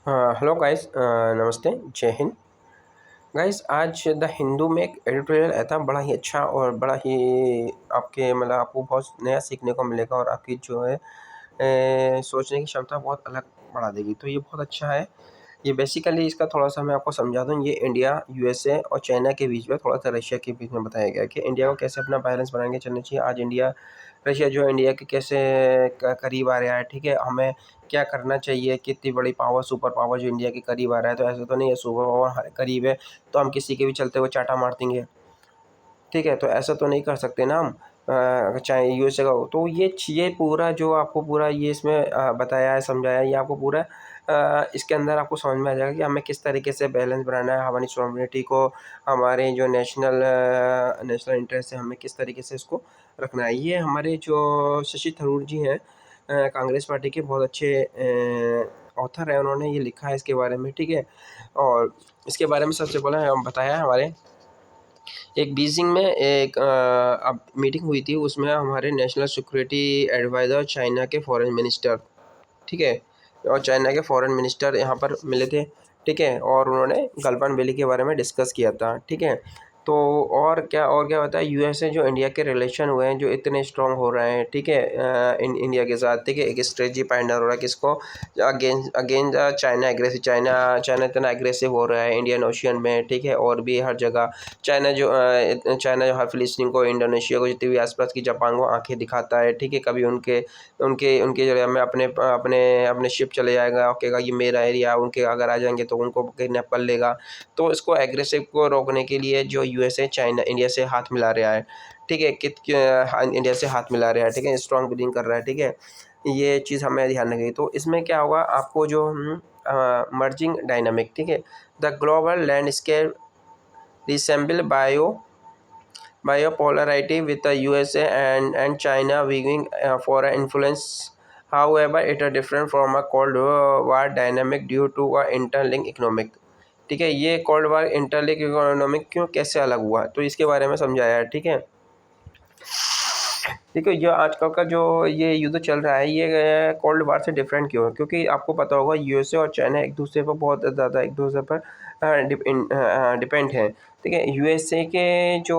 Hello guys, नमस्ते, जय Hind. Guys, आज द हिंदू में एक एडिटोरियल आया था, बड़ा ही अच्छा और बड़ा ही आपके मतलब आपको बहुत नया सीखने को मिलेगा और आपकी जो है सोचने की क्षमता बहुत अलग बढ़ा देगी। तो ये बहुत अच्छा है। ये बेसिकली इसका थोड़ा-सा मैं आपको समझा दूँ। ये इंडिया, यूएसए और चाइना के बीच में, थोड़ा-सा रशिया के बीच में बताया गया है कि इंडिया को कैसे अपना बैलेंस बना के चलना चाहिए। आज इंडिया रशिया जो है इंडिया के कैसे करीब आ रहा है, ठीक है? हमें क्या करना चाहिए, कितनी बड़ी पावर, सुपर पावर जो इंडिया के करीब आ रहा है। तो ऐसा तो नहीं है सुपर पावर हमारे करीब है तो हम किसी के भी चलते हुए चाटा मार देंगे, ठीक है? तो ऐसा तो नहीं कर सकते ना हम। चाहे यूएसए का हो तो ये पूरा जो आपको पूरा ये इसमें बताया है, समझाया है, ये आपको पूरा इसके अंदर आपको समझ में आ जाएगा कि हमें किस तरीके से बैलेंस बनाना है हमारी सॉवरेनिटी को, हमारे जो नेशनल इंटरेस्ट है, हमें किस तरीके से इसको रखना है। ये हमारे जो शशि थरूर जी हैं, कांग्रेस पार्टी के बहुत अच्छे ऑथर हैं, उन्होंने ये लिखा है इसके बारे में, ठीक है? और इसके बारे में सबसे पहले हम बताया है हमारे एक बीजिंग में एक अब मीटिंग हुई थी, उसमें हमारे नेशनल सिक्योरिटी एडवाइज़र चाइना के फॉरेन मिनिस्टर, ठीक है? और चाइना के फॉरेन मिनिस्टर यहाँ पर मिले थे, ठीक है? और उन्होंने गलवान वैली के बारे में डिस्कस किया था, ठीक है? तो और क्या होता है, यूएसए जो इंडिया के रिलेशन हुए हैं जो इतने स्ट्रॉन्ग हो रहे हैं, ठीक है? इंडिया के साथ, ठीक है? एक स्ट्रेटजी पार्टनर हो रहा है किसको, अगेंस्ट चाइना एग्रेसिव, चाइना इतना एग्रेसिव हो रहा है इंडियन ओशियन में, ठीक है? और भी हर जगह चाइना जो हर फिलिस्तीन को, इंडोनेशिया को, जितनी भी आसपास की जापान को आंखें दिखाता है, ठीक है? कभी उनके उनके उनके एरिया में अपने अपने अपने शिप चले जाएगा और कहेगा ये मेरा एरिया, उनके अगर आ जाएंगे तो उनको किडनैप कर लेगा। तो इसको एग्रेसिव को रोकने के लिए जो यूएसए चाइना इंडिया से हाथ मिला रहा है, ठीक है? इंडिया से हाथ मिला रहा है, ठीक है? स्ट्रॉन्ग बिलिंग कर रहा है, ठीक है? ये चीज़ हमें ध्यान रखनी है। तो इसमें क्या होगा आपको जो मर्जिंग डायनामिक, ठीक है? The global landscape resemble bipolarity with the USA and China vying for influence. However, it is different from a Cold War dynamic due to a interlinked economic. ठीक है, ये कोल्ड वार इंटरलिंक इकोनॉमिक क्यों कैसे अलग हुआ तो इसके बारे में समझाया है, ठीक है? देखो, जो आजकल का जो ये युद्ध चल रहा है ये कोल्ड वार से डिफरेंट क्यों है? क्योंकि आपको पता होगा यूएसए और चाइना एक दूसरे पर बहुत ज़्यादा एक दूसरे पर डिपेंड है, ठीक है? यूएसए के जो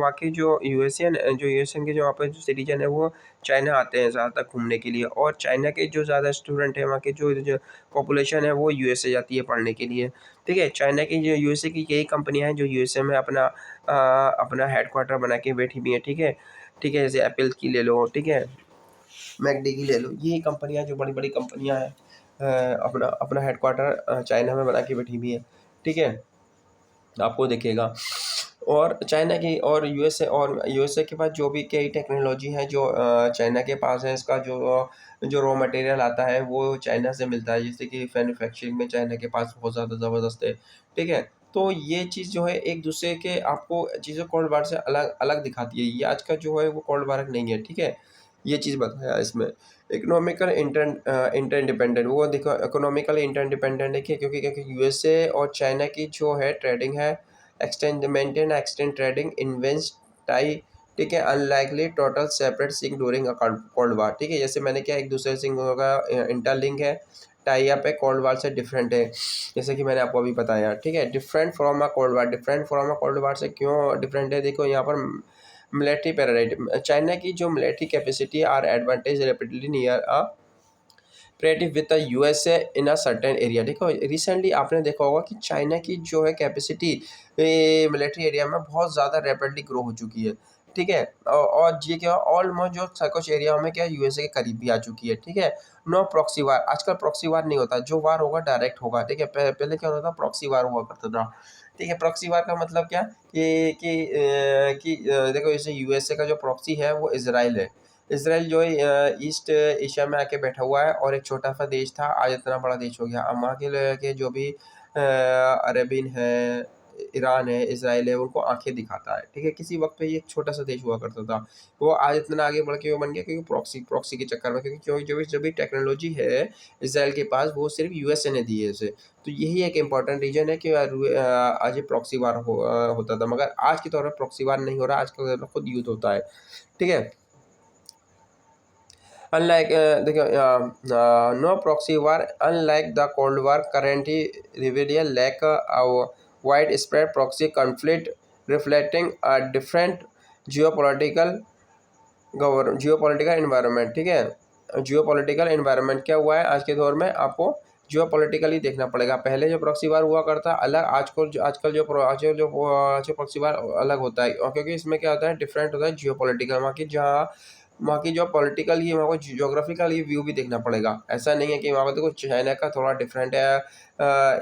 बाकी जो यूएसएन जो यूएसएन के जो वहाँ पर जो सिटीजन है वो चाइना आते हैं ज़्यादातर घूमने के लिए, और चाइना के जो ज़्यादा स्टूडेंट है वहाँ के जो पॉपुलेशन है वो यूएसए जाती है पढ़ने के लिए, ठीक है? चाइना की जो यूएसए की यही कंपनियाँ हैं जो यूएसए में अपना हेडक्वार्टर बना के बैठी हुई हैं, ठीक है? ठीक है, जैसे एप्पल की ले लो, ठीक है? मैकडी की ले लो, ये कंपनियाँ जो बड़ी-बड़ी कंपनियाँ हैं अपना अपना हेडक्वार्टर चाइना में बना के बैठी हुई हैं, ठीक है? आपको दिखेगा। और चाइना की और यूएसए के पास जो भी कई टेक्नोलॉजी है जो चाइना के पास है, इसका जो जो रॉ मटेरियल आता है वो चाइना से मिलता है, जैसे कि मैन्युफैक्चरिंग में चाइना के पास बहुत ज़्यादा ज़बरदस्त है, ठीक है? तो ये चीज़ जो है एक दूसरे के आपको चीज़ें कोल्ड वार से अलग अलग दिखाती है। ये आज का जो है वो कोल्ड वार नहीं है, ठीक है? ये चीज़ बताया इसमें। इकोनॉमिकल इंटरडिपेंडेंट, वो देखो इकोनॉमिकली इंटरडिपेंडेंट है कि क्योंकि यूएसए और चाइना की जो है ट्रेडिंग है एक्सटेंड ट्रेडिंग इन्वेंस टाई, ठीक है? Unlikely total separate sink during a cold war, ठीक है? जैसे मैंने क्या एक दूसरे सिंक का इंटरलिंक है, टाई अप है, कोल्ड वार से डिफरेंट है, जैसे कि मैंने आपको अभी बताया, ठीक है? डिफरेंट फ्रॉम अ कोल्ड वार से क्यों डिफरेंट है? देखो यहाँ पर मिलिट्री पैराडाइम, चाइना की जो military capacity are advantage rapidly near a comparative with the USA in a certain area. देखो रिसेंटली आपने देखा होगा कि चाइना की जो है कैपेसिटी मिलिट्री एरिया में बहुत ज़्यादा रैपिडली ग्रो हो चुकी है, ठीक है? और ये क्या ऑलमोस्ट जो कुछ एरिया में क्या यूएसए के करीब भी आ चुकी है, ठीक है? नो प्रॉक्सी वार, आजकल प्रॉक्सी वार नहीं होता, जो वार होगा डायरेक्ट होगा, ठीक है? पहले क्या होता था, प्रॉक्सी वार हुआ करता था, ठीक है? प्रॉक्सी वार का मतलब क्या देखो जैसे यूएसए का जो प्रॉक्सी है वो इसराइल है। इसराइल जो है ईस्ट एशिया में आके बैठा हुआ है और एक छोटा-सा देश था, आज इतना बड़ा देश हो गया। अब वहाँ के जो भी अरबिन है, ईरान है, इसराइल है, उनको आँखें दिखाता है, ठीक है? किसी वक़्त पे ये एक छोटा-सा देश हुआ करता था। वो आज इतना आगे बढ़ के वो बन गया क्योंकि प्रॉक्सी के चक्कर में, क्योंकि जो भी टेक्नोलॉजी है इसराइल के पास वो सिर्फ़ यूएसए ने दी है उसे। तो यही एक इम्पोर्टेंट रीज़न है कि आज ये प्रॉक्सी वार होता था, मगर आज के दौर में प्रॉक्सी वार नहीं हो रहा, आज के दौर में खुद युद्ध होता है, ठीक है? Unlike, देखो, no proxy war, unlike the Cold War, currently reveal a lack of widespread proxy conflict, reflecting a different geopolitical geopolitical environment. ठीक है, जियोपॉलिटिकल इन्वायरमेंट क्या हुआ है आज के दौर में, आपको जियोपॉलिटिकली देखना पड़ेगा। पहले जो प्रॉक्सी वार हुआ करता अलग, आजकल जो प्रॉक्सी वार अलग होता है, और क्योंकि इसमें क्या होता है, डिफरेंट होता है जियोपॉलिटिकल, वहाँ की जो पॉलिटिकल ही, वहाँ को जियोग्राफिकल ही व्यू भी देखना पड़ेगा। ऐसा नहीं है कि वहाँ पर देखो चाइना का थोड़ा डिफरेंट है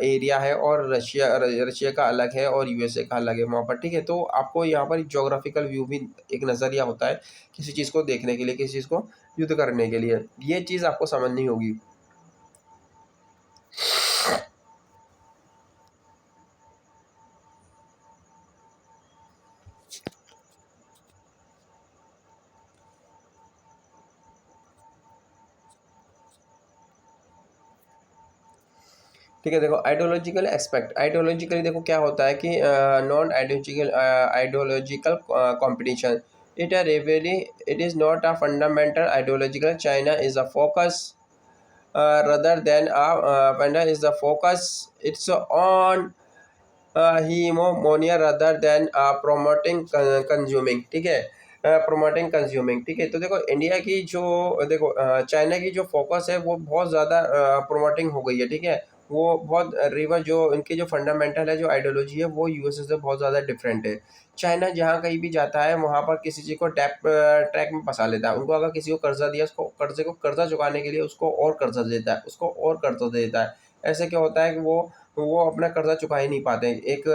एरिया है, और रशिया का अलग है, और यूएसए का अलग है वहाँ पर। ठीक है, तो आपको यहाँ पर जोग्राफिकल व्यू भी एक नज़रिया होता है किसी चीज़ को देखने के लिए, किसी चीज़ को युद्ध करने के लिए, ये चीज़ आपको समझनी होगी। ठीक है, देखो आइडियोलॉजिकल एस्पेक्ट, आइडियोलॉजिकली देखो क्या होता है कि non ideological competition, it are really, it is not a fundamental ideological, China is a focus rather than a vendor is the focus, it's on hegemonia rather than promoting consuming। ठीक है, promoting consuming. ठीक है, तो देखो India की जो, देखो China की जो फोकस है वो बहुत ज़्यादा प्रोमोटिंग हो गई है। ठीक है, वो बहुत रिवर जो इनकी जो फंडामेंटल है, जो आइडियोलॉजी है, वो यूएसए से बहुत ज़्यादा डिफरेंट है। चाइना जहाँ कहीं भी जाता है वहाँ पर किसी चीज़ को ट्रैक में फंसा लेता है। उनको अगर किसी को कर्जा दिया, उसको कर्जा चुकाने के लिए उसको और कर्जा देता है, उसको और कर्जा देता है। ऐसे क्या होता है कि वो अपना कर्जा चुका ही नहीं पाते। एक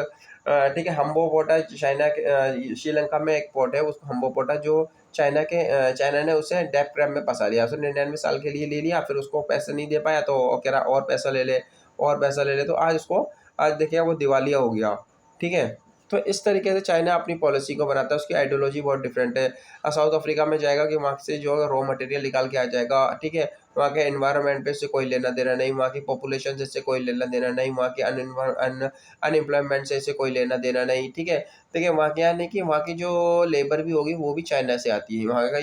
ठीक है, हम्बो पोर्ट है चाइना के, श्रीलंका में एक पोर्ट है, उसको हम्बो पोर्ट है, जो चाइना ने उसे डेप ट्रैप में फंसा लिया। उसने 99 साल के लिए ले लिया, फिर उसको पैसे नहीं दे पाया, तो वो कह रहा और पैसा ले ले, और पैसा ले ले, तो आज देखिए वो दिवालिया हो गया। ठीक है, तो इस तरीके से चाइना अपनी पॉलिसी को बनाता है, उसकी आइडियोलॉजी बहुत डिफरेंट है। साउथ अफ्रीका में जाएगा कि वहाँ से जो रॉ मटेरियल निकाल के आ जाएगा। ठीक है, वहाँ के एनवायरनमेंट पे से कोई लेना देना नहीं, वहाँ की पॉपुलेशन से इससे कोई लेना देना नहीं, वहाँ की अनएम्प्लॉयमेंट से इससे कोई लेना देना नहीं। ठीक है, देखिए वहाँ क्या है नहीं कि वहाँ की जो लेबर भी होगी वो भी चाइना से आती है, वहाँ का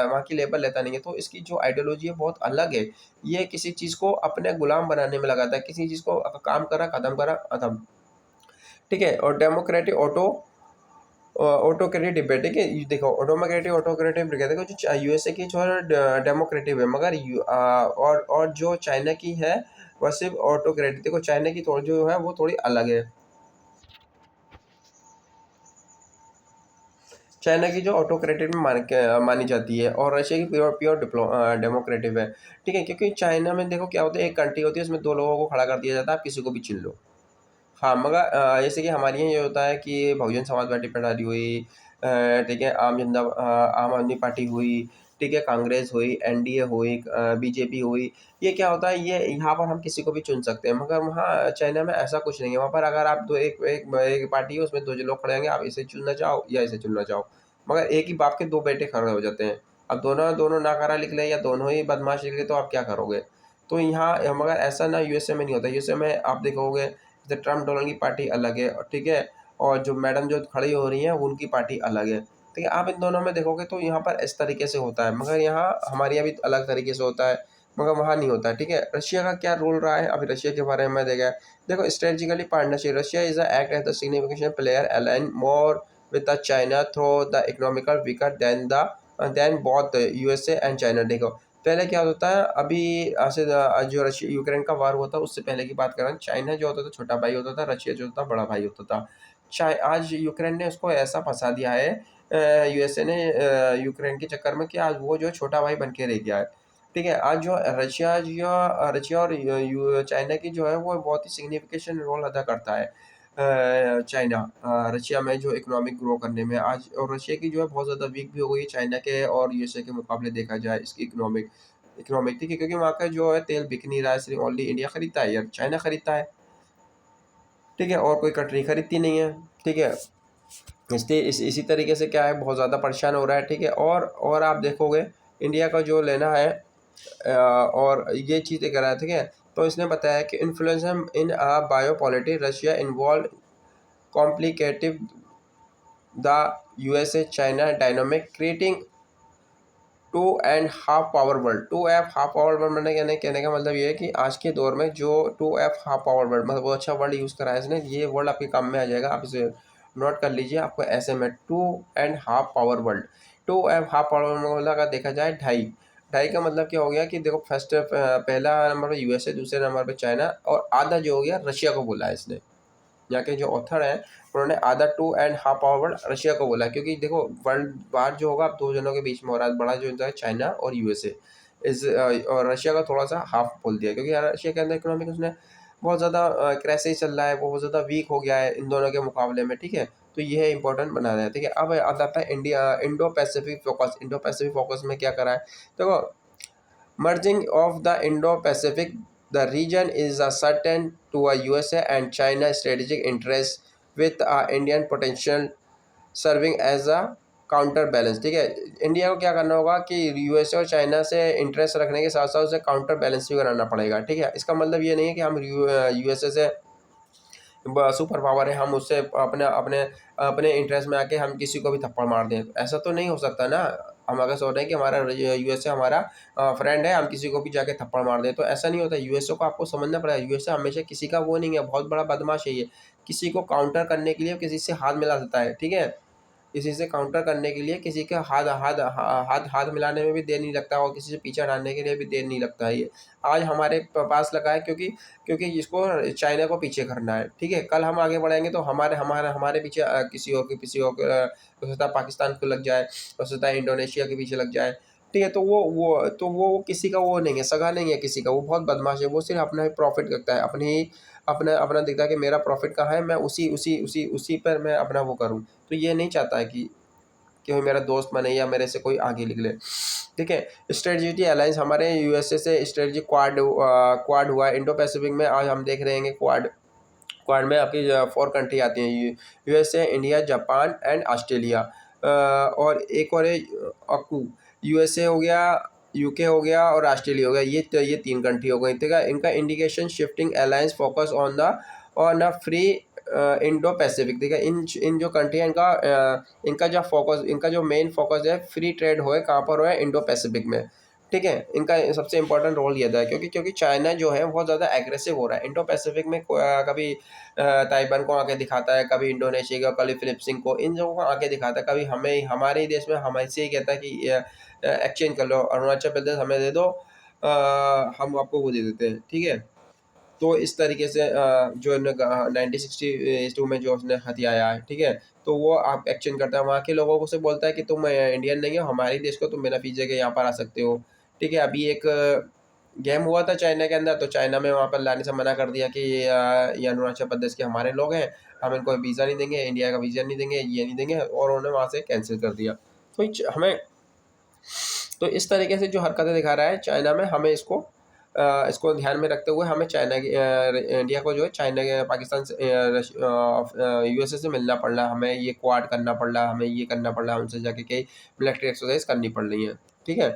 वहाँ की लेबर लेता नहीं है। तो इसकी जो आइडियोलॉजी है बहुत अलग है। ये किसी चीज़ को अपने गुलाम बनाने में लगाता है, किसी चीज़ को काम करा खत्म। ठीक है, और डेमोक्रेटिक ऑटोक्रेटिक डिबेट है कि देखो ऑटोक्रेटिव देखो जो यूएसए की जो है डेमोक्रेटिव है, मगर और जो चाइना की है वह सिर्फ ऑटोक्रेटिक। देखो चाइना की थोड़ी जो है वो थोड़ी अलग है। चाइना की जो ऑटोक्रेटिक में मानी जाती है, और रशिया की प्योर प्योर डेमोक्रेटिव है। ठीक है, क्योंकि चाइना में देखो क्या होता है, एक कंट्री होती है उसमें दो लोगों को खड़ा कर दिया जाता है, आप किसी को भी चुन लो। हाँ, मगर जैसे कि हमारे यहाँ ये होता है कि बहुजन समाज पार्टी हुई, ठीक है, आम आदमी पार्टी हुई, ठीक है, कांग्रेस हुई, एनडीए हुई, बीजेपी हुई। ये क्या होता है, ये यहाँ पर हम किसी को भी चुन सकते हैं, मगर वहाँ चाइना में ऐसा कुछ नहीं है। वहाँ पर अगर आप दो एक एक एक पार्टी है, उसमें दो जो लोग खड़े होंगे, आप इसे चुनना चाहो या इसे चुनना चाहो, मगर एक ही बाप के दो बेटे खड़े हो जाते हैं। अब दोनों दोनों नाकारा निकले या दोनों ही बदमाश निकले, तो आप क्या करोगे? तो यहाँ मगर ऐसा ना यूएसए में नहीं होता। यूएसए में आप देखोगे जैसे ट्रम्प डोनाल्ड की पार्टी अलग है, ठीक है, और जो मैडम जो खड़ी हो रही हैं उनकी पार्टी अलग है। ठीक है, आप इन दोनों में देखोगे तो यहाँ पर इस तरीके से होता है, मगर यहाँ हमारे यहाँ भी अलग तरीके से होता है, मगर वहाँ नहीं होता है। ठीक है, रशिया का क्या रोल रहा है, अभी रशिया के बारे में देखा है। देखो strategically partnership, Russia is act as the significant player align more with the China through the economical weaker than both USA and China। देखो पहले क्या होता है, अभी ऐसे जो रशिया यूक्रेन का वार हुआ था उससे पहले की बात कर रहा हूँ, चाइना जो होता था छोटा भाई होता था, रशिया जो होता था बड़ा भाई होता था। आज यूक्रेन ने उसको ऐसा फंसा दिया है यूएसए ने यूक्रेन के चक्कर में, कि आज वो जो छोटा भाई बन के रह गया है। ठीक है, आज जो रशिया और चाइना की जो है वो बहुत ही सिग्निफिकेशन रोल अदा करता है। चाइना रशिया में जो इकोनॉमिक ग्रो करने में आज, और रशिया की जो है बहुत ज़्यादा वीक भी हो गई है चाइना के और यूएसए के मुकाबले देखा जाए इसकी इकोनॉमिक। ठीक है, क्योंकि वहाँ का जो है तेल बिक नहीं रहा है, सिर्फ ओनली इंडिया खरीदता है या चाइना खरीदता है। ठीक है, और कोई कंट्री खरीदती नहीं है। ठीक है, इसलिए इसी तरीके से क्या है, बहुत ज़्यादा परेशान हो रहा है। ठीक है, और आप देखोगे इंडिया का जो लेना है और ये चीज़ें करा है। ठीक है, तो इसने बताया कि influence in biopolity Russia involve complicative the USA China dynamic, creating 2.5 power world मैंने कहने का मतलब ये है कि आज के दौर में जो 2.5 पावर वर्ड मतलब बहुत अच्छा वर्ड यूज़ करा है इसने, ये वर्ड आपके काम में आ जाएगा, आप इसे नोट कर लीजिए, आपको ऐसे में 2.5 पावर वर्ड। 2.5 पावर वर्ड मतलब अगर देखा जाए ढाई, ढाई का मतलब क्या हो गया कि देखो फर्स्ट पहला नंबर पे यूएसए, दूसरे नंबर पे चाइना, और आधा जो हो गया रशिया को बोला है इसने। यहाँ के जो ऑथर हैं उन्होंने आधा 2.5 पावर रशिया को बोला, क्योंकि देखो वर्ल्ड वार जो होगा अब दो जनों के बीच में हो रहा है, बड़ा जो होता है चाइना और यूएसए, इस और रशिया का थोड़ा सा हाफ बोल दिया, क्योंकि रशिया के अंदर इकोनॉमिक उसने बहुत ज़्यादा क्राइसिस चल रहा है, वो बहुत ज़्यादा वीक हो गया है इन दोनों के मुकाबले में, ठीक है। तो ये है इंपॉर्टेंट बना रहा है, ठीक है। अब आता है India Indo Pacific focus. Indo Pacific focus में क्या करा है, देखो merging of the Indo-Pacific, the region is a certain to a USA and China strategic interest with a Indian potential serving as a counter balance, ठीक है। India को क्या करना होगा कि यूएसए और चाइना से इंटरेस्ट रखने के साथ साथ उसे काउंटर बैलेंस भी कराना पड़ेगा, ठीक है। इसका मतलब ये नहीं है कि हम यूएसए से सुपर पावर है, हम उससे अपने अपने अपने इंटरेस्ट में आके हम किसी को भी थप्पड़ मार दें, ऐसा तो नहीं हो सकता ना। हम अगर सोच रहे हैं कि हमारा यूएसए हमारा फ्रेंड है, हम किसी को भी जाके थप्पड़ मार दें, तो ऐसा नहीं होता। यूएसए को आपको समझना पड़ेगा, यूएसए हमेशा किसी का वो नहीं है, बहुत बड़ा बदमाश है ये, किसी को काउंटर करने के लिए किसी से हाथ मिला सकता है, ठीक है। किसी से काउंटर करने के लिए किसी के हाथ हाथ हाथ हाथ मिलाने में भी देर नहीं लगता, और किसी से पीछे हटाने के लिए भी देर नहीं लगता है। ये आज हमारे पास लगा है, क्योंकि क्योंकि इसको चाइना को पीछे करना है, ठीक है। कल हम आगे बढ़ेंगे तो हमारे हमारे हमारे पीछे किसी और हो सकता है पाकिस्तान को लग जाए, हो सकता है इंडोनेशिया के पीछे लग जाए, ठीक है। तो वो किसी का वो नहीं है, सगा नहीं है किसी का, वो बहुत बदमाश है, वो सिर्फ अपना ही प्रॉफिट करता है, अपने ही अपना अपना दिखता है कि मेरा प्रॉफिट कहाँ है, मैं उसी उसी उसी उसी पर मैं अपना वो करूँ। तो ये नहीं चाहता है कि वो मेरा दोस्त बने या मेरे से कोई आगे निकले, ठीक है। स्ट्रेटजी अलायंस हमारे यूएसए से स्ट्रेटजी क्वाड हुआ। इंडो पैसिफिक में आज हम देख रहे हैं क्वाड क्वाड में आपकी 4 कंट्री आती हैं, USA, India, Japan and Australia, और एक और है अकू। यूएसए हो गया, यूके हो गया और ऑस्ट्रेलिया हो गया, ये 3 कंट्री हो गई, ठीक है। इनका indication shifting alliance focus on the free Indo Pacific, ठीक है। इन जो कंट्री है इनका जो मेन फोकस है फ्री ट्रेड होए, कहाँ पर होए, इंडो पैसिफिक में, ठीक है। इनका सबसे इंपॉर्टेंट रोल ये था, क्योंकि चाइना जो है बहुत ज़्यादा एग्रेसिव हो रहा है इंडो पैसिफिक में, कभी ताइवान को आके दिखाता है, कभी इंडोनेशिया को, कभी फिलिपींस को, इन लोगों को आके दिखाता है, कभी हमें हमारे ही देश में हमसे ही कहता है कि एक्सचेंज कर लो, अरुणाचल प्रदेश हमें दे दो, हम आपको वो दे देते हैं, ठीक है। तो इस तरीके से जो 1962 में जो उसने हथियाया है, ठीक है। तो वो आप एक्सचेंज करता है, वहाँ के लोगों को से बोलता है कि तुम इंडियन नहीं हो, हमारे देश को तुम बिना वीज़े के यहाँ पर आ सकते हो, ठीक है। अभी एक गेम हुआ था चाइना के अंदर, तो चाइना में वहाँ पर लाने से मना कर दिया कि ये अरुणाचल प्रदेश के हमारे लोग हैं, हम इनको वीज़ा नहीं देंगे, इंडिया का वीज़ा नहीं देंगे, ये नहीं देंगे, और उन्होंने वहाँ से कैंसिल कर दिया। तो हमें तो इस तरीके से जो हरकतें दिखा रहा है चाइना में, हमें इसको ध्यान में रखते हुए हमें इंडिया को जो है चाइना के, पाकिस्तान से, यूएसए से मिलना पड़ रहा है, हमें ये क्वाड करना पड़ रहा है, हमें ये करना पड़ रहा है, उनसे जाके कई मिलिट्री एक्सरसाइज करनी पड़ रही है, ठीक है।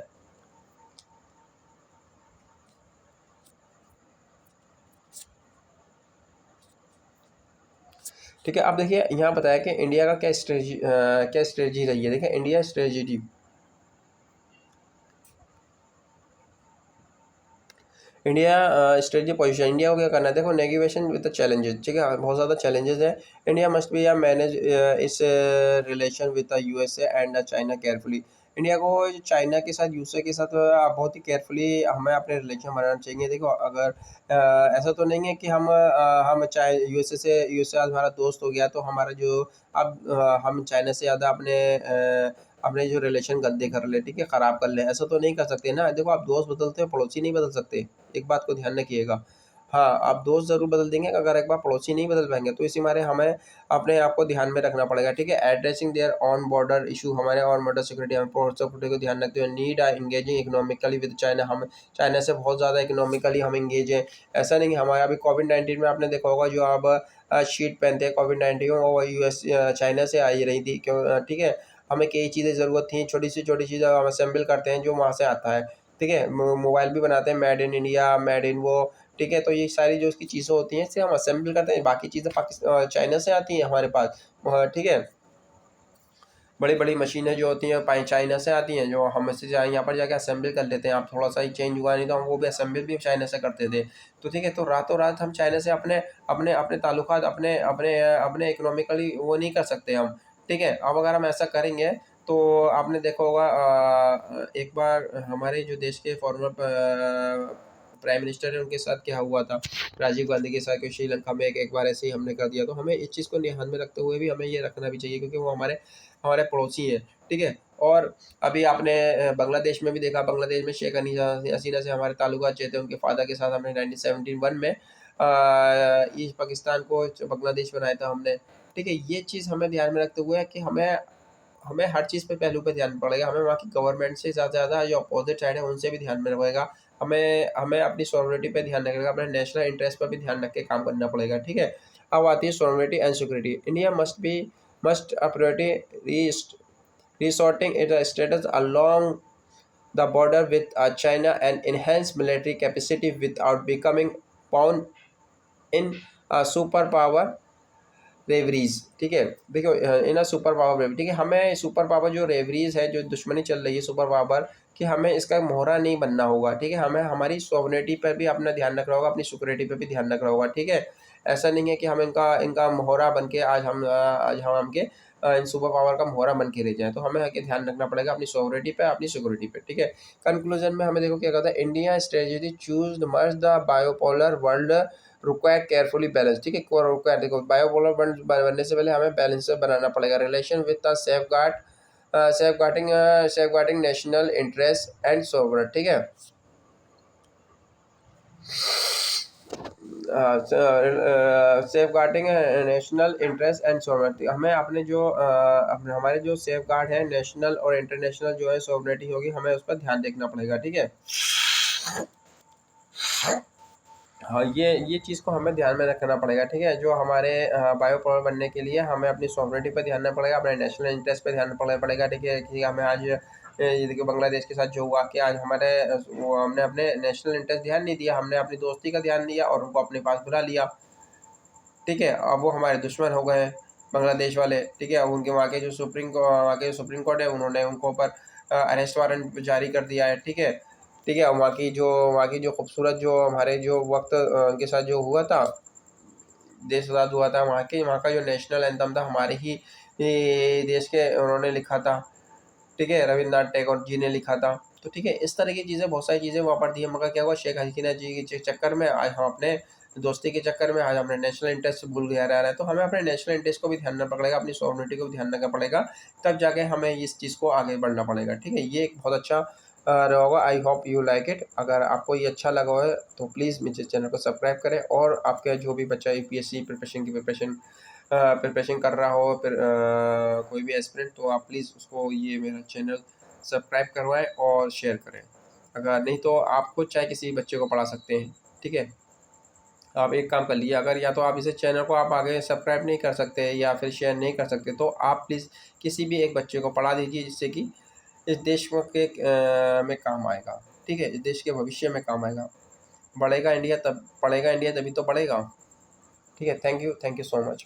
ठीक है, अब देखिए यहाँ बताया कि इंडिया का क्या स्ट्रेटजी रही है। देखिए India strategy, India strategy position, India को क्या करना है, देखो नेगोशिएशन विद द चैलेंजेस, ठीक है। बहुत ज़्यादा चैलेंजेस है, इंडिया मस्ट बी मैनेज इस relation with the USA and China carefully. India को चाइना के साथ, यूएसए के साथ बहुत ही केयरफुली हमें अपने रिलेशन बनाना चाहिए। देखो अगर ऐसा तो नहीं है कि हम चाहे यूएसए आज हमारा दोस्त हो गया तो हमारा जो अब हम चाइना से ज़्यादा अपने जो रिलेशन गंदे कर ले, ठीक है, ख़राब कर ले, ऐसा तो नहीं कर सकते ना। देखो आप दोस्त बदलते हो, पड़ोसी नहीं बदल सकते, एक बात को ध्यान रखिएगा। हाँ, आप दोस्त ज़रूर बदल देंगे, अगर एक बार पड़ोसी नहीं बदल पाएँगे, तो इसी मारे हमें अपने आप को ध्यान में रखना पड़ेगा, ठीक है। Addressing their on border issue, हमारे ऑन बॉर्डर सिक्योरिटी, हम बॉर्डर सिक्योरिटी को ध्यान रखते हुए need engaging economically with China, हम चाइना से बहुत ज़्यादा इकोनॉमिकली हम एंगेज हैं। ऐसा नहीं है, हमारा अभी कोविड-19 में आपने देखा होगा, जो अब शीट पहनते हैं कोविड-19 में, वो चाइना से आई रही थी, क्यों, ठीक है। हमें कई चीज़ें ज़रूरत थी, छोटी से छोटी चीज़ें हम असेंबल करते हैं जो वहाँ से आता है, ठीक है। मोबाइल भी बनाते हैं made in India, made in वो, ठीक है। तो ये सारी जो उसकी चीज़ें होती हैं, इसे हम असेंबल करते हैं, बाकी चीज़ें पाकिस्तान चाइना से आती हैं हमारे पास, ठीक है। बड़ी बड़ी मशीनें जो होती हैं चाइना से आती हैं, जो हमसे यहाँ पर जाके असेंबल कर लेते हैं। आप थोड़ा सा ही चेंज हुआ, नहीं तो हम वो भी असेंबल भी चाइना से करते थे। तो ठीक है, तो रातों रात हम चाइना से अपने अपने अपने ताल्लुकात अपने अपने अपने इकोनॉमिकली वो नहीं कर सकते हम। ठीक है, अब अगर हम ऐसा करेंगे तो आपने देखा होगा एक बार हमारे जो देश के फॉर्मर प्राइम मिनिस्टर है, उनके साथ क्या हुआ था, राजीव गांधी के साथ, श्रीलंका में एक बार ऐसे ही हमने कर दिया। तो हमें इस चीज़ को ध्यान में रखते हुए भी हमें ये रखना भी चाहिए, क्योंकि वो हमारे हमारे पड़ोसी हैं। ठीक है, और अभी आपने बांग्लादेश में भी देखा, बांग्लादेश में शेख हसीना से हमारे ताल्लुक अच्छे थे। उनके फादर के साथ हमने 1971 में ईस्ट पाकिस्तान को बांग्लादेश बनाया था हमने। ठीक है, ये चीज़ हमें ध्यान में रखते हुए कि हमें हमें हर चीज़ पे पहलू पे ध्यान पड़ेगा। हमें वहाँ की गवर्नमेंट से ज़्यादा जो अपोजिट साइड है उनसे भी ध्यान में रखेगा। हमें हमें अपनी सॉवरेनिटी पे ध्यान रखेगा, अपने नेशनल इंटरेस्ट पर भी ध्यान रख के काम करना पड़ेगा। ठीक है, अब आती है sovereignty and security. India must a priority resorting its status along the border with China and enhance military capacity without becoming pawn in a superpower रेवरीज। ठीक है, देखो इन सुपर पावर रेवरी, ठीक है, हमें सुपर पावर जो रेवरीज है, जो दुश्मनी चल रही है सुपर पावर कि हमें इसका मोहरा नहीं बनना होगा। ठीक है, हमें हमारी सॉवरेनिटी पर भी अपना ध्यान रखना होगा, अपनी सिक्योरिटी पर भी ध्यान रखना होगा। ठीक है, ऐसा नहीं है कि हम इनका इनका मोहरा बन के आज हम के इन सुपर पावर का मोहरा बन के रह जाए। तो हमें आगे ध्यान रखना पड़ेगा अपनी सॉवरेनिटी पे, अपनी सिक्योरिटी पे। ठीक है, कंक्लूजन में हमें देखो क्या कहता है, India strategy choose the merge the bipolar world require carefully balance. ठीक है, रिक्वायर देखो बायोपोलर बनने से पहले हमें बैलेंस बनाना पड़ेगा। Relation with the safeguarding national interest and sovereign. ठीक है, safeguarding national interest and sovereignty. हमें अपने जो अपने हमारे जो सेफ गार्ड है नेशनल और इंटरनेशनल जो है सोवरेनिटी होगी, हमें उस पर ध्यान देखना पड़ेगा। ठीक है, हाँ, ये चीज़ को हमें ध्यान में रखना पड़ेगा। ठीक है, जो हमारे बायो पावर बनने के लिए हमें अपनी सॉवरेनिटी पर ध्यान देना पड़ेगा, अपने नेशनल इंटरेस्ट पे ध्यान पड़ेगा। ठीक है, कि हमें आज ये देखिए बांग्लादेश के साथ जो हुआ कि आज हमारे वो हमने अपने नेशनल इंटरेस्ट ध्यान नहीं दिया, हमने अपनी दोस्ती का ध्यान दिया और उनको अपने पास बुला लिया। ठीक है, अब वो हमारे दुश्मन हो गए हैं बांग्लादेश वाले। ठीक है, अब उनके वहाँ के जो सुप्रीम कोर्ट है, उन्होंने उनको ऊपर अरेस्ट वारंट जारी कर दिया है। ठीक है, ठीक है, वहाँ की जो खूबसूरत जो हमारे जो वक्त उनके साथ जो हुआ था, देश आज़ाद हुआ था, वहाँ का जो नेशनल एंथम था हमारे ही देश के उन्होंने लिखा था। ठीक है, रविन्द्रनाथ टैगोर जी ने लिखा था। तो ठीक है, इस तरह की चीज़ें, बहुत सारी चीज़ें वहाँ पर दी। मगर क्या हुआ, शेख हसीना जी के चक्कर में आज हम अपने दोस्ती के चक्कर में आज हमने नेशनल इंटरेस्ट भूल गया रह रहा है। तो हमें अपने नेशनल इंटरेस्ट को भी ध्यान रखना पड़ेगा, अपनी सॉवरेनिटी को भी ध्यान रखना पड़ेगा, तब जाके हमें इस चीज़ को आगे बढ़ना पड़ेगा। ठीक है, ये एक बहुत अच्छा रहा होगा। I hope you like it. अगर आपको ये अच्छा लगा है तो प्लीज़ मेरे चैनल को सब्सक्राइब करें, और आपके जो भी बच्चा यूपीएससी प्रिपरेशन कर रहा हो, फिर कोई भी एस्पिरेंट, तो आप प्लीज़ उसको ये मेरा चैनल सब्सक्राइब करवाएं और शेयर करें। अगर नहीं तो आप खुद चाहे किसी बच्चे को पढ़ा सकते हैं। ठीक है, आप एक काम कर लीजिए, अगर या तो आप इसे चैनल को आप आगे सब्सक्राइब नहीं कर सकते या फिर शेयर नहीं कर सकते, तो आप प्लीज़ किसी भी एक बच्चे को पढ़ा दीजिए, जिससे कि इस देश में काम आएगा। ठीक है, इस देश के भविष्य में काम आएगा। बढ़ेगा इंडिया तभी तो बढ़ेगा। ठीक है, थैंक यू सो मच।